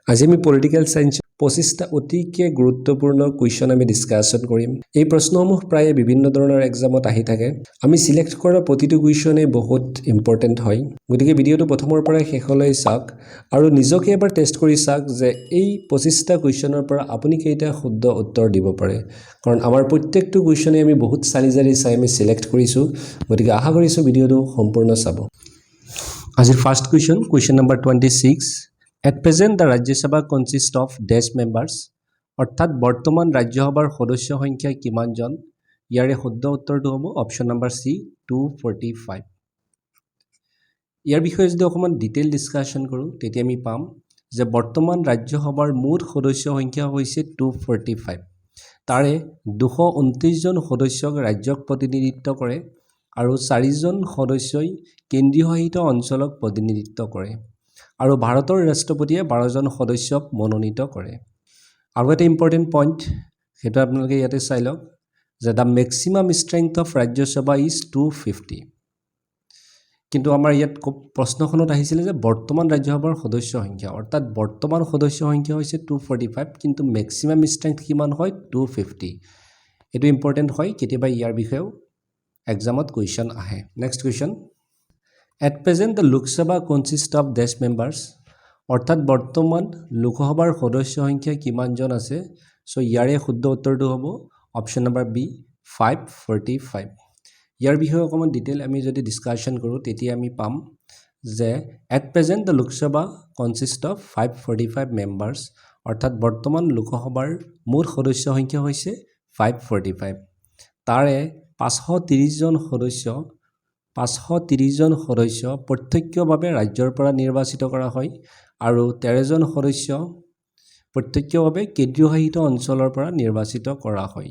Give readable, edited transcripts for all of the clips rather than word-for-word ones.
আজি আমি political science 25টা অতিকে গুৰুত্বপূৰ্ণ কুৱেশ্যন আমি ডিসকাশন কৰিম এই প্ৰশ্নসমূহ প্ৰায় বিভিন্ন ধৰণৰ এক্সামত আহি থাকে আমি সিলেক্ট কৰা প্ৰতিটো কুৱেশ্যনে বহুত ইম্পৰ্টেন্ট হয় গতিকে ভিডিওটো প্ৰথমৰ পৰা শেষলৈ চাওক আৰু নিজকে এবাৰ টেষ্ট কৰি চাওক যে এই 25টা কুৱেশ্যনৰ পৰা আপুনি কেইটা শুদ্ধ উত্তৰ দিব পাৰে কাৰণ আমাৰ প্ৰত্যেকটো কুৱেশ্যনে আমি বহুত চালি চাই আমি সিলেক্ট কৰিছো গতিকে আশা কৰিছো ভিডিওটো সম্পূৰ্ণ চাব আজিৰ first question number 26 At present, the Rajya Sabha consists of dash members. অৰ্থাৎ বৰ্তমান ৰাজ্যসভাৰ সদস্য সংখ্যা কিমান জন ইয়াৰে শুদ্ধ উত্তৰটো হ'ব অপচন নম্বৰ সি 245 ইয়াৰ বিষয়ে যদি অকমান ডিটেইল ডিসকাশন কৰো তেতিয়া আমি পাম যে বৰ্তমান ৰাজ্যসভাৰ মুঠ সদস্য সংখ্যা হৈছে 245 তাৰে 229 জন সদস্যক ৰাজ্যক প্ৰতিনিধিত্ব কৰে আৰু 4 জন সদস্যই কেন্দ্ৰীয় শাসিত অঞ্চলক প্ৰতিনিধিত্ব কৰে আৰু ভাৰতৰ ৰাষ্ট্ৰপতিয়ে 12 জন সদস্যক মনোনীত কৰে আৰু এটা ইম্পৰ্টেন্ট পইণ্ট হেতু আপোনালোকে ইয়াতে চাই লওক যে দা ম্যাক্সিমাম স্ট্ৰেংথ অফ ৰাজ্য সভা ইজ 250 কিন্তু আমাৰ ইয়াত প্ৰশ্নখনত আহিছিল যে বৰ্তমান ৰাজ্যসভাৰ সদস্য সংখ্যা অৰ্থাৎ বৰ্তমান সদস্য সংখ্যা হৈছে 245 কিন্তু ম্যাক্সিমাম স্ট্ৰেংথ কিমান হয় 250 এটো ইম্পৰ্টেন্ট হয় কেতিয়াবা ইয়াৰ বিষয়েও এক্সামত কোৱেশ্চন আহে next question At present, the Lok Sabha consists of dash members. অৰ্থাৎ বৰ্তমান লোকসভাৰ সদস্য সংখ্যা কিমান জন আছে সো ইয়াৰে শুদ্ধ উত্তৰটো হ'ব অপচন নম্বৰ বি 545 ইয়াৰ বিষয়ে অকমান ডিটেইল আমি যদি ডিসকাশন কৰো তেতিয়া আমি পাম যে at present the Lok Sabha consists of 545 members অৰ্থাৎ বৰ্তমান লোকসভাৰ মুঠ সদস্য সংখ্যা হৈছে 545 তাৰে 530 জন সদস্য 530 জন সদস্য প্ৰত্যক্ষভাৱে ৰাজ্যৰ পৰা নিৰ্বাচিত কৰা হয় আৰু 13 জন সদস্য প্ৰত্যক্ষভাৱে কেন্দ্ৰীয় শাসিত অঞ্চলৰ পৰা নিৰ্বাচিত কৰা হয়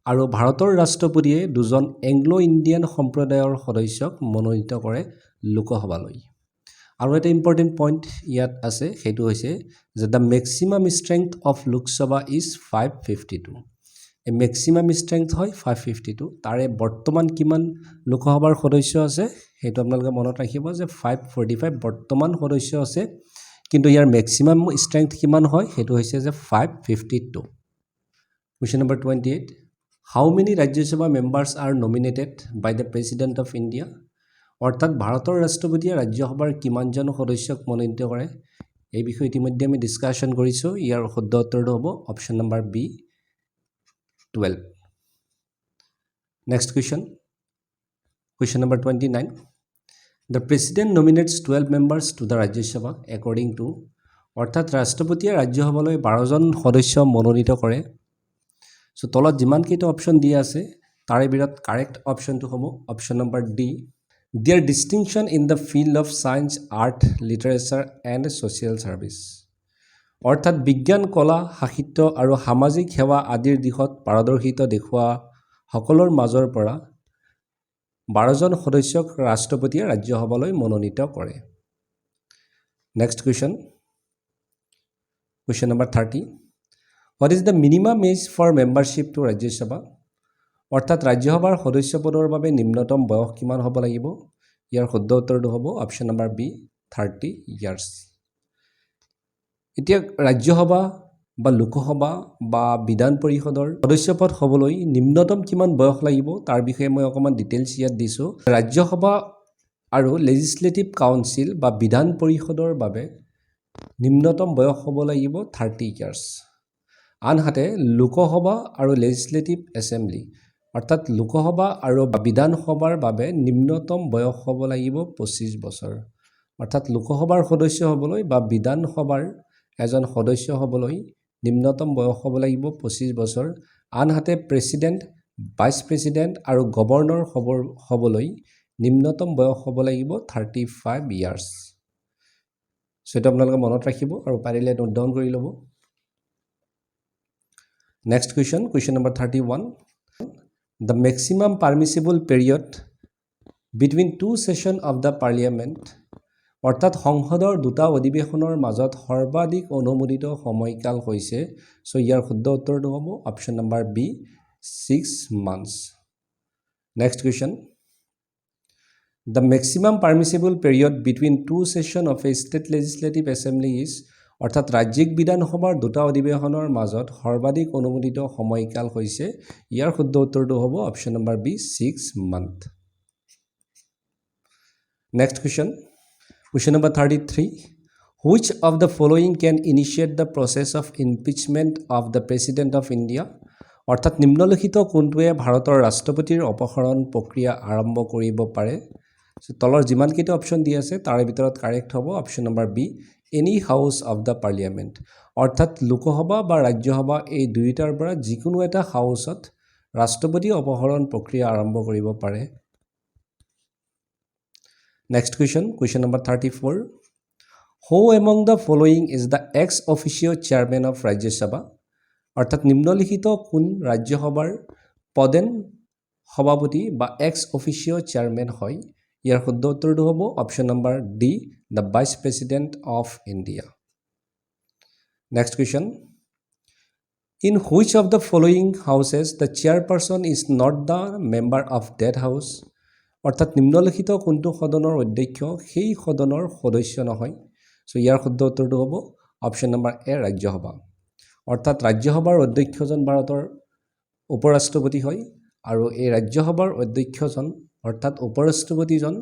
আৰু ভাৰতৰ ৰাষ্ট্ৰপতিয়ে দুজন এংলো ইণ্ডিয়ান সম্প্ৰদায়ৰ সদস্যক মনোনীত কৰে লোকসভালৈ আৰু এটা ইম্পৰ্টেন্ট পইণ্ট ইয়াত আছে হেতু হৈছে যে দা ম্যাক্সিমাম স্ট্ৰেংথ অফ লোক সভা ইজ 552 A maximum strength হয় 552 তাৰে বৰ্তমান কিমান লোকসভাৰ সদস্য আছে হেতু আপোনালোকে মনত ৰাখিব যে 545 বৰ্তমান সদস্য আছে কিন্তু ইয়াৰ ম্যাক্সিমাম স্ট্ৰেংথ কিমান হয় হেতু হৈছে যে 552 Question number 28 How many Rajya Sabha members are nominated by the President of India অৰ্থাৎ ভাৰতৰ ৰাষ্ট্ৰপতিয়ে ৰাজ্যসভাৰ কিমানজন সদস্যক মনোনীত কৰে এই বিষয়ে ইতিমধ্যে আমি ডিসকাশন কৰিছো ইয়াৰ শুদ্ধ উত্তৰটো হ'ব option number B 12 Next question number 29 The president nominates 12 members to the Rajya Sabha according to অৰ্থাৎ ৰাষ্ট্ৰপতিয়ে ৰাজ্যসভালৈ 12 জন সদস্য মনোনীত কৰে সো তলত যিমান কেইটা অপচন দিয়া আছে তাৰে ভিতৰত কাৰেক্ট অপচনটো হ'ব option number D Their distinction in the field of science, art, literature and social service অৰ্থাৎ বিজ্ঞান কলা সাহিত্য আৰু সামাজিক সেৱা আদিৰ দিশত পাৰদৰ্শিতা দেখুৱা সকলৰ মাজৰ পৰা 12 জন সদস্যক ৰাষ্ট্ৰপতিয়ে ৰাজ্যসভালৈ মনোনীত কৰে next question number 30 What is the minimum age for membership to Rajya Sabha অৰ্থাৎ ৰাজ্যসভাৰ সদস্য পদৰ বাবে নিম্নতম বয়স কিমান হ'ব লাগিব ইয়াৰ শুদ্ধ উত্তৰটো হ'ব অপচন নম্বৰ বি 30 years এতিয়া ৰাজ্যসভা বা লোকসভা বা বিধান পৰিষদৰ সদস্য পদ হ'বলৈ নিম্নতম কিমান বয়স লাগিব তাৰ বিষয়ে মই অকমান ডিটেইলছ ইয়াত দিছো ৰাজ্যসভা আৰু লেজিসলেটিভ কাউন্সিল বা বিধান পৰিষদৰ বাবে নিম্নতম বয়স হ'ব লাগিব 30 years আনহাতে লোকসভা আৰু লেজিসলেটিভ এছেম্বলি অৰ্থাৎ লোকসভা আৰু বিধান সভাৰ বাবে নিম্নতম বয়স হ'ব লাগিব 25 বছৰ অৰ্থাৎ লোকসভাৰ সদস্য হ'বলৈ বা বিধান সভাৰ এজন সদস্য হ'বলৈ নিম্নতম বয়স হ'ব লাগিব 25 বছৰ আনহাতে প্ৰেসিডেন্ট ভাইস প্ৰেসিডেন্ট আৰু গভৰ্ণৰ হ'বলৈ নিম্নতম বয়স হ'ব লাগিব 35 years সেটা আপোনালোকে মনত ৰাখিব আৰু পাৰিলে নোট ডাউন কৰি ল'ব next question number 31 The maximum permissible period between two sessions of the parliament অৰ্থাৎ সংসদৰ দুটা অধিৱেশনৰ মাজত সৰ্বাধিক অনুমোদিত সময়কাল হৈছে সো ইয়াৰ শুদ্ধ উত্তৰটো হ'ব option number B 6 months next question The maximum permissible period between two sessions of a state legislative assembly is অৰ্থাৎ ৰাজ্যিক বিধানসভাৰ দুটা অধিৱেশনৰ মাজত সৰ্বাধিক অনুমোদিত সময়কাল হৈছে ইয়াৰ শুদ্ধ উত্তৰটো হ'ব option number B 6 month next question number 33 which of the following can initiate the process of impeachment of the president of India অৰ্থাৎ নিম্নলিখিত কোনটোৱে ভাৰতৰ ৰাষ্ট্ৰপতিৰ অপসাৰণ প্ৰক্ৰিয়া আৰম্ভ কৰিব পাৰে তলৰ যিমান কেইটা অপচন দি আছে তাৰে ভিতৰত কাৰেক্ট হ'ব option number B any house of the parliament অৰ্থাৎ লোকসভা বা ৰাজ্যসভা এই দুইটাৰ পৰা যিকোনো এটা হাউসত ৰাষ্ট্ৰপতি অপসাৰণ প্ৰক্ৰিয়া আৰম্ভ কৰিব পাৰে Next question number 34. Who among the following is the ex officio chairman of Rajya Sabha? অর্থাৎ নিম্নলিখিত কোন ৰাজ্যসভাৰ পদেন সভাপতি বা এক্স অফিচিও চেয়াৰম্যান হয় ইয়াৰ শুদ্ধ উত্তৰটো হ'ব option number D the vice president of India next question in which of the following houses the chairperson is not the member of that house অৰ্থাৎ নিম্নলিখিত কোনটো সদনৰ অধ্যক্ষ সেই সদনৰ সদস্য নহয় সো ইয়াৰ শুদ্ধ উত্তৰটো হ'ব অপশ্যন নম্বৰ এ ৰাজ্যসভা অৰ্থাৎ ৰাজ্যসভাৰ অধ্যক্ষজন ভাৰতৰ উপৰাষ্ট্ৰপতি হয় আৰু এই ৰাজ্যসভাৰ অধ্যক্ষজন অৰ্থাৎ উপৰাষ্ট্ৰপতিজন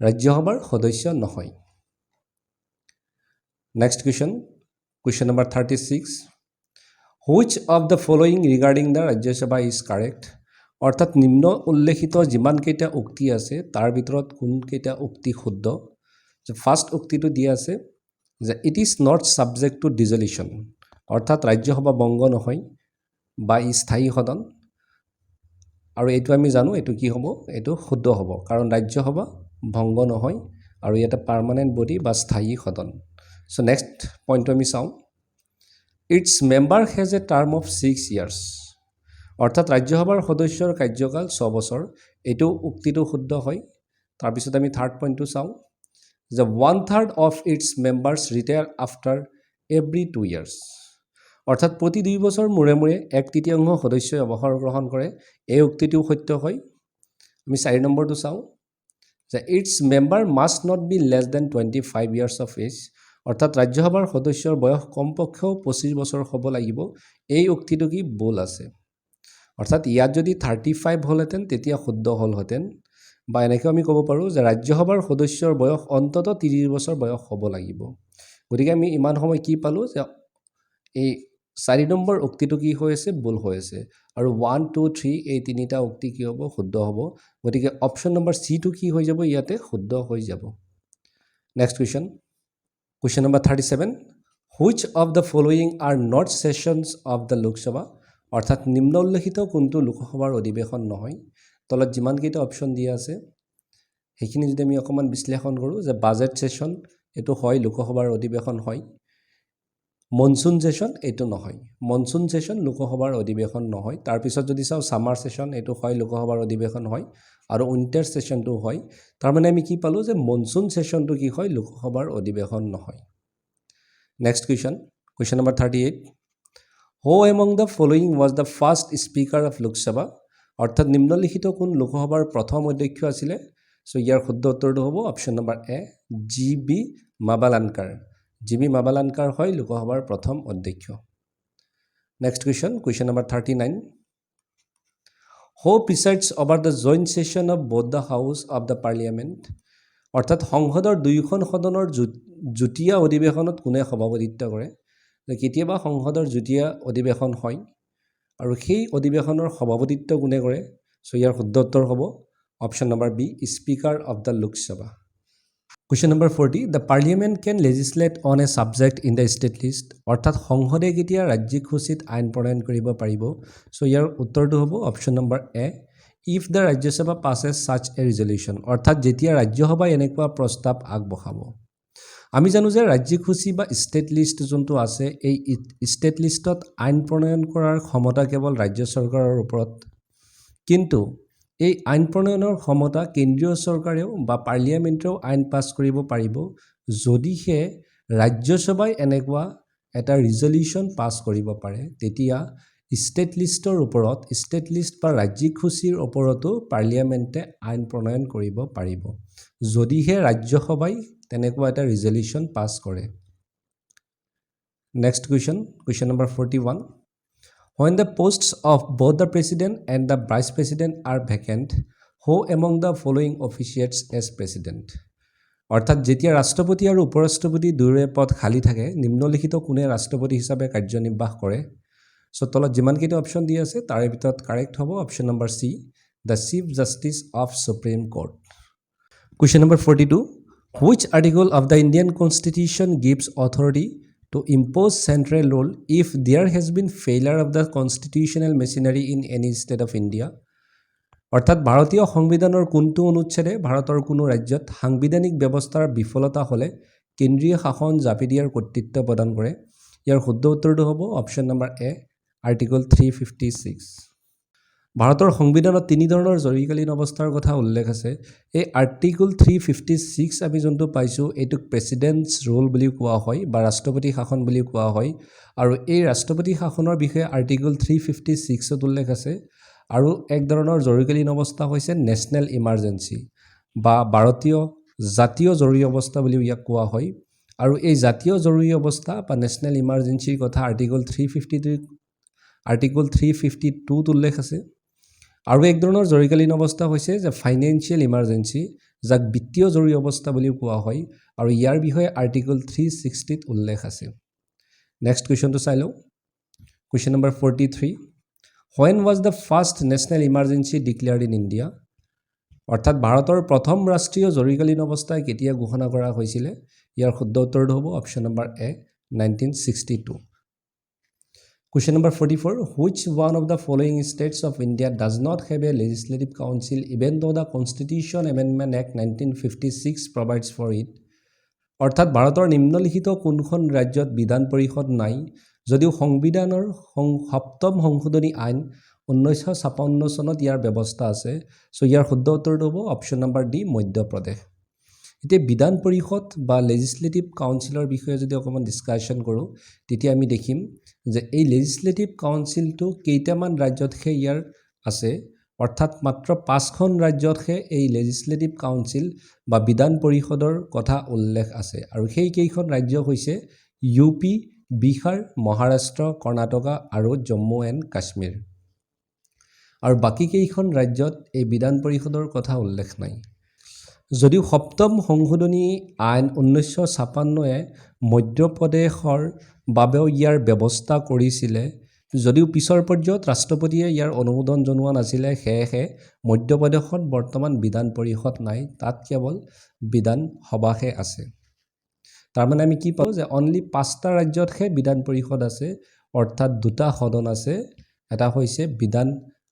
ৰাজ্যসভাৰ সদস্য নহয় next question number 36 which of the following regarding the Rajya Sabha is correct অৰ্থাৎ নিম্ন উল্লেখিত যিমান কেইটা উক্তি আছে তাৰ ভিতৰত কোন কেইটা উক্তি শুদ্ধ যে ফাৰ্স্ট উক্তিটো দিয়া আছে যে it is not subject to dissolution অৰ্থাৎ ৰাজ্যসভা ভংগ নহয় বা স্থায়ী সদন আৰু এটো আমি জানো এটো কি হ'ব এটো শুদ্ধ হ'ব কাৰণ ৰাজ্যসভা ভংগ নহয় আৰু এটা পাৰ্মানেন্ট বডি বা স্থায়ী সদন সো নেক্সট পইণ্টটো আমি চাওঁ it's member has a term of 6 years অৰ্থাৎ ৰাজ্যসভাৰ সদস্যৰ কাৰ্যকাল 6 বছৰ এটো উক্তিটো শুদ্ধ হয় তাৰ পিছত আমি থাৰ্ড পইণ্টটো চাওঁ যে 1/3 of its members retire after every 2 years অৰ্থাৎ প্ৰতি 2 বছৰ মূৰে মূৰে 1/3 সদস্যই অৱসৰ গ্ৰহণ কৰে এই উক্তিটো সত্য হয় আমি 4 নম্বৰটো চাওঁ যে its member must not be less than 25 years of age অৰ্থাৎ ৰাজ্যসভাৰ সদস্যৰ বয়স কমপক্ষেও 25 বছৰ হ'ব লাগিব এই উক্তিটো কি ভুল আছে অৰ্থাৎ ইয়াত যদি 35 হলহেতেন তেতিয়া শুদ্ধ হলহেতেন বা এনেকৈ আমি ক'ব পাৰো যে ৰাজ্যসভাৰ সদস্যৰ বয়স অন্তত 30 বছৰ বয়স হ'ব লাগিব গতিকে আমি ইমান সময় কি পালো যে এই 4 নম্বৰ উক্তিটো কি হৈ আছে ভুল হৈ আছে আৰু 1 2 3 এই তিনিটা উক্তি কি হ'ব শুদ্ধ হ'ব গতিকে অপচন নম্বৰ সি টো কি হৈ যাব ইয়াতে শুদ্ধ হৈ যাব next question number 37 which of the following are not sessions of the Lok Sabha অৰ্থাৎ নিম্ন উল্লেখিত কোনটো লোকসভাৰ অধিৱেশন নহয় তলত যিমান কেইটা অপচন দিয়া আছে হেখিনি যদি আমি অকমান বিশ্লেষণ কৰো যে বাজেট সেশন এটো হয় লোকসভাৰ অধিৱেশন হয় মনসুন সেশন এটো নহয় মনসুন সেশন লোকসভাৰ অধিৱেশন নহয় তাৰ পিছত যদি চাও সামাৰ সেশন এটো হয় লোকসভাৰ অধিৱেশন হয় আৰু উইন্টাৰ সেশনটো হয় তাৰ মানে আমি কি পালো যে মনসুন সেশনটো কি হয় লোকসভাৰ অধিৱেশন নহয় next question number 38 Who among the following was the first speaker of Lok Sabha অৰ্থাৎ নিম্নলিখিত কোন লোকসভাৰ প্ৰথম অধ্যক্ষ আছিল সো ইয়াৰ শুদ্ধ উত্তৰটো হ'ব অপচন নম্বৰ এ জিবি মাবালানকাৰ জিবি মাবালানকাৰ হয় লোকসভাৰ প্ৰথম অধ্যক্ষ next question number 39 Who presides over the joint session of both the house of the parliament অৰ্থাৎ সংসদৰ দুইখন সদনৰ যুটীয়া অধিৱেশনত কোনে সভাপতিত্ব কৰে কেতিয়াবা সংসদৰ যুটীয়া অধিৱেশন হয় আৰু সেই অধিৱেশনৰ সভাপতিত্ব কোনে কৰে সো ইয়াৰ শুদ্ধ উত্তৰ হ'ব option number B speaker of the Lok Sabha question number 40 the parliament can legislate on a subject in the state list অৰ্থাৎ সংসদে কেতিয়া ৰাজ্যিক সূচীত আইন প্ৰণয়ন কৰিব পাৰিব সো ইয়াৰ উত্তৰটো হ'ব option number A if the Rajya Sabha passes such a resolution অৰ্থাৎ যেতিয়া ৰাজ্যসভাই এনেকুৱা প্ৰস্তাৱ আগবঢ়াব আমি জানো যে ৰাজ্যিক সূচী বা ষ্টেট লিষ্ট যোনটো আছে এই ষ্টেট লিষ্টত আইন প্ৰণয়ন কৰাৰ ক্ষমতা কেৱল ৰাজ্য চৰকাৰৰ ওপৰত কিন্তু এই আইন প্ৰণয়নৰ ক্ষমতা কেন্দ্ৰীয় চৰকাৰেও বা পাৰ্লিয়ামেন্টেও আইন পাস কৰিব পাৰিব যদিহে ৰাজ্যসভাই এনেকুৱা এটা ৰিজলিউচন পাস কৰিব পাৰে তেতিয়া ষ্টেট লিষ্টৰ ওপৰত ষ্টেট লিষ্ট বা ৰাজ্যিক সূচীৰ ওপৰতো পাৰ্লিয়ামেন্টে আইন প্ৰণয়ন কৰিব পাৰিব যদিহে ৰাজ্যসভাই তেনেকুৱা এটা ৰিজলিউচন পাস কৰে Next question number 41. When the posts of both the president and the vice president are vacant, who among the following officiates as president? অৰ্থাৎ যেতিয়া ৰাষ্ট্ৰপতি আৰু উপৰাষ্ট্ৰপতি দুয়োৰে পদ খালী থাকে নিম্নলিখিত কোনে ৰাষ্ট্ৰপতি হিচাপে কাৰ্যনিৰ্বাহ কৰে সো তলত যিমানকেইটা অপশ্যন দি আছে তাৰে ভিতৰত কাৰেক্ট হ'ব option number C the chief justice of supreme court Question number 42. Which article of the Indian Constitution gives authority to impose central rule if there has been failure of the constitutional machinery in any state of India? অৰ্থাৎ ভাৰতীয় সংবিধানৰ কোনটো অনুচ্ছেদে ভাৰতৰ কোনো ৰাজ্যত সাংবিধানিক ব্যৱস্থাৰ বিফলতা হ'লে কেন্দ্ৰীয় শাসন জাপি দিয়াৰ কৰ্তৃত্ব প্ৰদান কৰে ইয়াৰ শুদ্ধ উত্তৰটো হ'ব অপশ্যন নম্বৰ এ আৰ্টিকল 356 ভাৰতৰ সংবিধানত তিনি ধৰণৰ জৰুৰীকালীন অৱস্থাৰ কথা উল্লেখ আছে এই আৰ্টিকল 356 আমি যোনটো পাইছো এইটোক প্ৰেসিডেন্টছ ৰুল বুলি কোৱা হয় বা ৰাষ্ট্ৰপতি শাসন বুলি কোৱা হয় আৰু এই ৰাষ্ট্ৰপতি শাসনৰ বিষয়ে আৰ্টিকল 356 ত উল্লেখ আছে আৰু এক ধৰণৰ জৰুৰীকালীন অৱস্থা হৈছে নেশনেল ইমাৰ্জেন্সি বা ভাৰতীয় জাতীয় জৰুৰী অৱস্থা বুলি ইয়াক কোৱা হয় আৰু এই জাতীয় জৰুৰী অৱস্থা বা নেশনেল ইমাৰ্জেন্সিৰ কথা আৰ্টিকল 352 ত উল্লেখ আছে আৰু এক ধৰণৰ জৰুৰীকালীন অৱস্থা হৈছে যে ফাইনান্সিয়েল ইমাৰ্জেন্সি যাক বিত্তীয় জৰুৰী অৱস্থা বুলি কোৱা হয় আৰু ইয়াৰ বিষয়ে আৰ্টিকল 360 ত উল্লেখ আছে নেক্সট কোৱেশ্চনটো চাই লওঁ question number 43 When was the first national emergency declared in India? অৰ্থাৎ ভাৰতৰ প্ৰথম ৰাষ্ট্ৰীয় জৰুৰীকালীন অৱস্থা কেতিয়া ঘোষণা কৰা হৈছিল ইয়াৰ শুদ্ধ উত্তৰটো হ'ব option number A 1962 Question number 44 Which one of the following states of India does not have a legislative council even though the Constitution Amendment Act 1956 provides for it? অৰ্থাৎ ভাৰতৰ নিম্নলিখিত কোনখন ৰাজ্যত বিধান পৰিষদ নাই যদিও সংবিধানৰ সপ্তম সংশোধনী আইন 1956 চনত ইয়াৰ ব্যৱস্থা আছে সো ইয়াৰ শুদ্ধ উত্তৰটো হ'ব অপশ্যন নম্বৰ ডি মধ্যপ্ৰদেশ এতিয়া বিধান পৰিষদ বা লেজিসলেটিভ কাউন্সিলৰ বিষয়ে যদি অকমান ডিসকাশন কৰো তেতিয়া আমি দেখিম যে এই লেজিসলেটিভ কাউন্সিলটো কেইটামান ৰাজ্যতহে ইয়াৰ আছে অৰ্থাৎ মাত্ৰ 5খন ৰাজ্যতহে এই লেজিসলেটিভ কাউন্সিল বা বিধান পৰিষদৰ কথা উল্লেখ আছে আৰু সেই কেইখন ৰাজ্য হৈছে ইউপি বিহাৰ মহাৰাষ্ট্ৰ কৰ্ণাটকা আৰু জম্মু এণ্ড কাশ্মীৰ আৰু বাকি কেইখন ৰাজ্যত এই বিধান পৰিষদৰ কথা উল্লেখ নাই যদিও সপ্তম সংশোধনী আইন 1956 এ মধ্যপ্ৰদেশৰ বাবেও ইয়াৰ ব্যৱস্থা কৰিছিল যদিও পিছৰ পৰ্যায়ত ৰাষ্ট্ৰপতিয়ে ইয়াৰ অনুমোদন জনোৱা নাছিল হেহে মধ্যপ্ৰদেশত বৰ্তমান বিধান পৰিষদ নাই তাত কেৱল বিধান সভাহে আছে তাৰ মানে আমি কি পাও যে অনলি 5টা ৰাজ্যতহে বিধান পৰিষদ আছে অৰ্থাৎ দুটা সদন আছে এটা হৈছে বিধান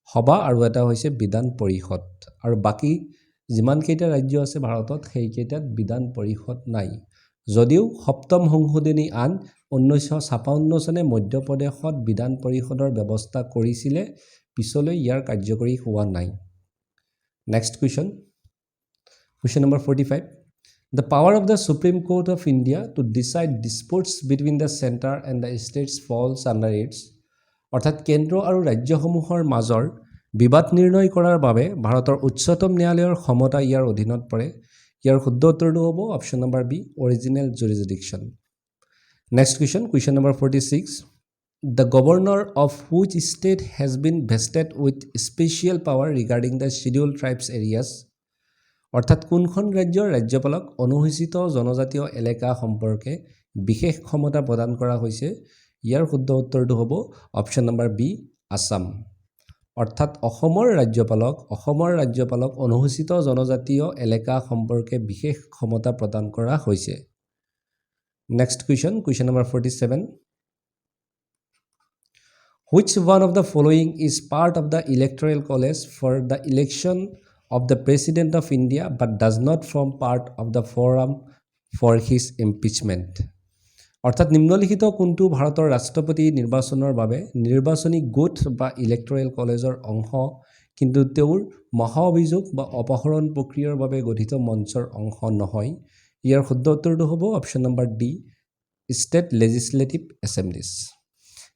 সভা আৰু এটা হৈছে বিধান পৰিষদ আৰু বাকি যিমান কেইটা ৰাজ্য আছে ভাৰতত সেই কেইটাত বিধান পৰিষদ নাই যদিও সপ্তম সংশোধনী আইন 1956 চনে মধ্যপ্ৰদেশত বিধান পৰিষদৰ ব্যৱস্থা কৰিছিল পিছলৈ ইয়াৰ কাৰ্যকৰী হোৱা নাই next question number 45 The power of the Supreme Court of India to decide disputes between the center and the states falls under its অৰ্থাৎ কেন্দ্ৰ আৰু ৰাজ্যসমূহৰ মাজৰ বিবাদ নিৰ্ণয় কৰাৰ বাবে ভাৰতৰ উচ্চতম ন্যায়ালয়ৰ ক্ষমতা ইয়াৰ অধীনত পৰে ইয়াৰ শুদ্ধ উত্তৰটো হ'ব option number B original jurisdiction next question number 46 The governor of which state has been vested with special power regarding the scheduled tribes areas অৰ্থাৎ কোনখন ৰাজ্যৰ ৰাজ্যপালক অনুসূচিত জনজাতীয় এলেকা সম্পৰ্কে বিশেষ ক্ষমতা প্ৰদান কৰা হৈছে ইয়াৰ শুদ্ধ উত্তৰটো হ'ব অপশ্যন নম্বৰ বি আসাম অৰ্থাৎ অসমৰ ৰাজ্যপালক অনুসূচিত জনজাতীয় এলেকা সম্পৰ্কে বিশেষ ক্ষমতা প্ৰদান কৰা হৈছে next question number 47 Which one of the following is part of the electoral college for the election of the President of India but does not form part of the forum for his impeachment অৰ্থাৎ নিম্নলিখিত কোনটো ভাৰতৰ ৰাষ্ট্ৰপতি নিৰ্বাচনৰ বাবে নিৰ্বাচনী গোট বা ইলেক্টৰেল কলেজৰ অংশ কিন্তু তেওঁৰ মহা অভিযোগ বা অপহৰণ প্ৰক্ৰিয়াৰ বাবে গঠিত মঞ্চৰ অংশ নহয় ইয়াৰ শুদ্ধ উত্তৰটো হ'ব option number D state legislative assemblies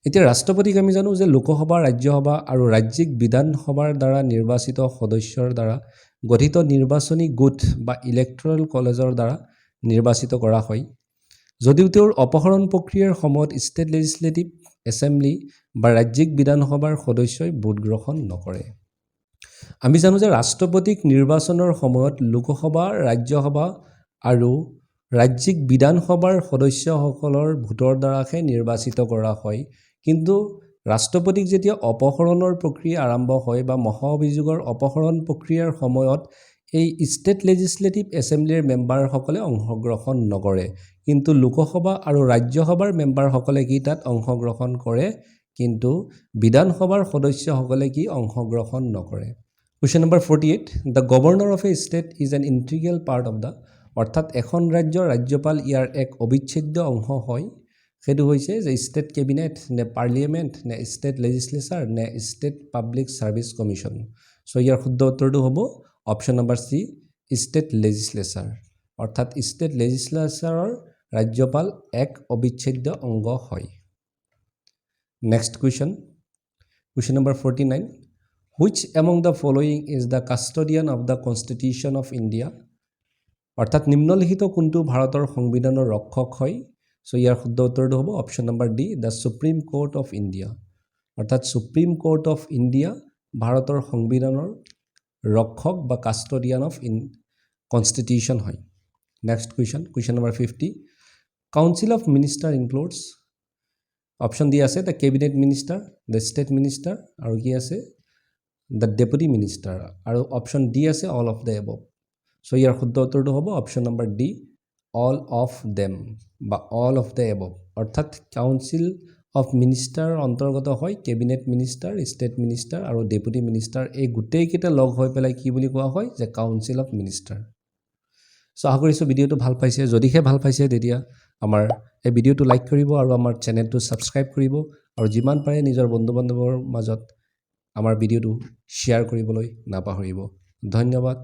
এতিয়া ৰাষ্ট্ৰপতিক আমি জানো যে লোকসভা ৰাজ্যসভা আৰু ৰাজ্যিক বিধানসভাৰ দ্বাৰা নিৰ্বাচিত সদস্যৰ দ্বাৰা গঠিত নিৰ্বাচনী গোট বা ইলেক্টৰেল কলেজৰ দ্বাৰা নিৰ্বাচিত কৰা হয় যদিও তেওঁৰ অপহৰণ প্ৰক্ৰিয়াৰ সময়ত ষ্টেট লেজিসলেটিভ এছেম্বলি বা ৰাজ্যিক বিধানসভাৰ সদস্যই ভোট গ্ৰহণ নকৰে আমি জানো যে ৰাষ্ট্ৰপতিক নিৰ্বাচনৰ সময়ত লোকসভা ৰাজ্যসভা আৰু ৰাজ্যিক বিধানসভাৰ সদস্যসকলৰ ভোটৰ দ্বাৰাহে নিৰ্বাচিত কৰা হয় কিন্তু ৰাষ্ট্ৰপতিক যেতিয়া অপহৰণৰ প্ৰক্ৰিয়া আৰম্ভ হয় বা মহা অভিযোগৰ অপহৰণ প্ৰক্ৰিয়াৰ সময়ত এই ষ্টেট লেজিসলেটিভ এছেম্বলিৰ মেম্বাৰসকলে অংশগ্ৰহণ নকৰে কিন্তু লোকসভা আৰু ৰাজ্যসভাৰ মেম্বাৰসকলে কি তাত অংশগ্ৰহণ কৰে কিন্তু বিধানসভাৰ সদস্যসকলে কি অংশগ্ৰহণ নকৰে Question number 48 The governor of a state is an integral part of the অৰ্থাৎ এখন ৰাজ্যৰ ৰাজ্যপাল ইয়াৰ এক অবিচ্ছেদ্য অংশ হয় সেইটো হৈছে যে ষ্টেট কেবিনেট নে পাৰ্লিয়ামেন্ট নে ষ্টেট লেজিসলেচাৰ নে state public service commission so ইয়াৰ শুদ্ধ উত্তৰটো হ'ব option number C state legislature অৰ্থাৎ ষ্টেট লেজিসলেচাৰৰ ৰাজ্যপাল এক অবিচ্ছেদ্য অংগ হয় next question number 49 Which among the following is the custodian of the Constitution of India? অর্থাৎ নিম্নলিখিত কোনটো ভাৰতৰ সংবিধানৰ ৰক্ষক হয় সো ইয়াৰ শুদ্ধ উত্তৰটো হ'ব option number D the supreme court of India অৰ্থাৎ সুপ্ৰিম কোৰ্ট অফ ইণ্ডিয়া ভাৰতৰ সংবিধানৰ ৰক্ষক বা কাষ্টডিয়ান অফ কনষ্টিটিউচন হয় next question number 50 Council of Minister includes option D আছে the cabinet minister the state minister আৰু কি আছে the deputy minister আৰু অপচন ডি আছে all of the above so ইয়াৰ শুদ্ধ উত্তৰটো হ'ব option number D all of them বা all of the above অৰ্থাৎ কাউন্সিল অফ মিনিষ্টাৰ অন্তৰ্গত হয় কেবিনেট মিনিষ্টাৰ ষ্টেট মিনিষ্টাৰ আৰু ডেপুটি মিনিষ্টাৰ এই গোটেই কেইটা লগ হৈ পেলাই কি বুলি কোৱা হয় যে কাউন্সিল অফ মিনিষ্টাৰ সো আশা কৰিছো ভিডিওটো ভাল পাইছে যদিহে ভাল পাইছে তেতিয়া আমাৰ এই ভিডিওটো লাইক কৰিব আৰু আমাৰ চেনেলটো সাবস্ক্ৰাইব কৰিব আৰু যিমান পাৰে নিজৰ বন্ধু-বান্ধৱৰ মাজত আমাৰ ভিডিওটো শেয়াৰ কৰিবলৈ নাপাহৰিব ধন্যবাদ